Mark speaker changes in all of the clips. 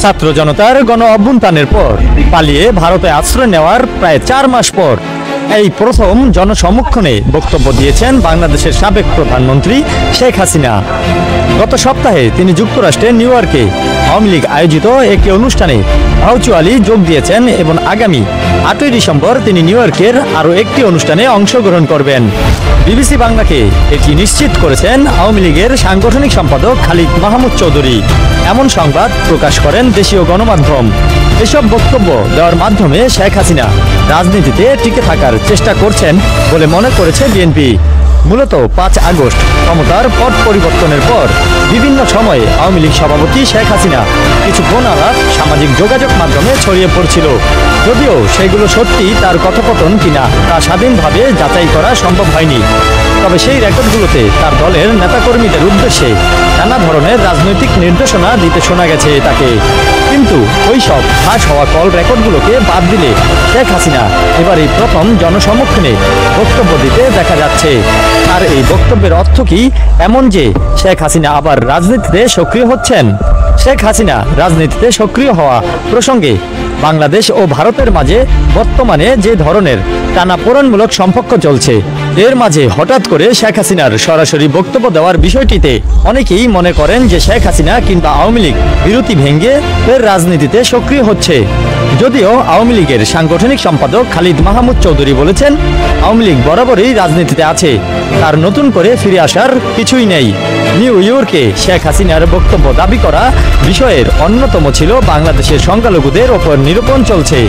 Speaker 1: ছাত্র জনতার গণ অভ্যুত্থানের পর পালিয়ে ভারতে আশ্রয় নেওয়ার প্রায় 4 মাস পর এই প্রথম জনসমক্ষণে বক্তব্য দিয়েছেন বাংলাদেশের সাবেক প্রধানমন্ত্রী শেখ হাসিনা। গত সপ্তাহে তিনি যুক্তরাষ্ট্রে নিউ ইয়র্কে আওয়ামী লীগ আয়োজিত একটি অনুষ্ঠানে ভার্চুয়ালি যোগ দিয়েছেন এবং আগামী 8ই ডিসেম্বর তিনি নিউ ইয়র্কের আরও একটি অনুষ্ঠানে অংশগ্রহণ করবেন। বিবিসি বাংলাকে এটি নিশ্চিত করেছেন আওয়ামী লীগের সাংগঠনিক সম্পাদক খালিদ মাহমুদ চৌধুরী। এমন সংবাদ প্রকাশ করেন দেশীয় গণমাধ্যম। এসব বক্তব্য দেওয়ার মাধ্যমে শেখ হাসিনা রাজনীতিতে টিকে থাকার চেষ্টা করছেন বলে মনে করেছে বিএনপি। মূলত 5 আগস্ট ক্ষমতার পট পরিবর্তনের পর বিভিন্ন সময়ে আওয়ামী লীগ সভাপতি শেখ হাসিনা কিছু গোনালাপ সামাজিক যোগাযোগ মাধ্যমে ছড়িয়ে পড়ছিল। যদিও সেগুলো সত্যি তার কথোপকথন কিনা তা স্বাধীনভাবে যাচাই করা সম্ভব হয়নি। তবে সেই রেকর্ডগুলোতে তার দলের নেতাকর্মীদের উদ্দেশ্যে নানা ধরনের রাজনৈতিক নির্দেশনা দিতে শোনা গেছে তাকে। কিন্তু ওই সব ফাঁস হওয়া কল রেকর্ডগুলোকে বাদ দিলে শেখ হাসিনা এবার এই প্রথম জনসমক্ষণে বক্তব্য দিতে দেখা যাচ্ছে। আর এই বক্তব্যের অর্থ কি এমন যে শেখ হাসিনা আবার রাজনীতিতে সক্রিয় হচ্ছেন? শেখ হাসিনা রাজনীতিতে সক্রিয় হওয়া প্রসঙ্গে বাংলাদেশ ও ভারতের মাঝে বর্তমানে যে ধরনের টানাপোড়েনমূলক সম্পর্ক চলছে, এর মাঝে হঠাৎ করে শেখ হাসিনার সরাসরি বক্তব্য দেওয়ার বিষয়টিতে অনেকেই মনে করেন যে শেখ হাসিনা কিংবা আওয়ামী লীগ বিরতি ভেঙে ফের রাজনীতিতে সক্রিয় হচ্ছে। যদিও আওয়ামী লীগের সাংগঠনিক সম্পাদক খালিদ মাহমুদ চৌধুরী বলেছেন, আওয়ামী লীগ বরাবরই রাজনীতিতে আছে, তার নতুন করে ফিরে আসার কিছুই নেই। নিউ ইয়র্কে শেখ হাসিনার বক্তব্য দাবি করা বিষয়ের অন্যতম ছিল বাংলাদেশের সংখ্যালঘুদের ওপর নিরূপণ চলছে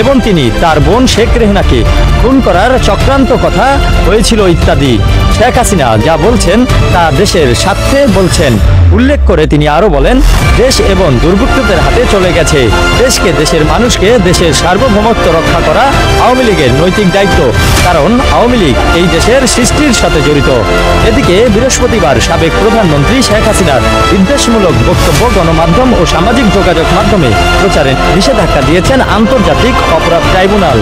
Speaker 1: এবং তিনি তার বোন শেখ রেহনাকে খুন করার চক্রান্ত কথা হয়েছিল ইত্যাদি। শেখ হাসিনা যা বলছেন তা দেশের স্বার্থে বলছেন উল্লেখ করে তিনি আরও বলেন, দেশ এবং দুর্বৃত্তদের হাতে চলে গেছে। দেশকে, দেশের মানুষকে, দেশের সার্বভৌমত্ব রক্ষা করা আওয়ামী লীগের নৈতিক দায়িত্ব, কারণ আওয়ামী লীগ এই দেশের সৃষ্টির সাথে জড়িত। এদিকে বৃহস্পতিবার সাবেক প্রধানমন্ত্রী শেখ হাসিনার বিদ্বেষমূলক বক্তব্য গণমাধ্যম ও সামাজিক যোগাযোগ মাধ্যমে প্রচারে নিষেধাজ্ঞা দিয়েছেন আন্তর্জাতিক অপরাধ ট্রাইব্যুনাল।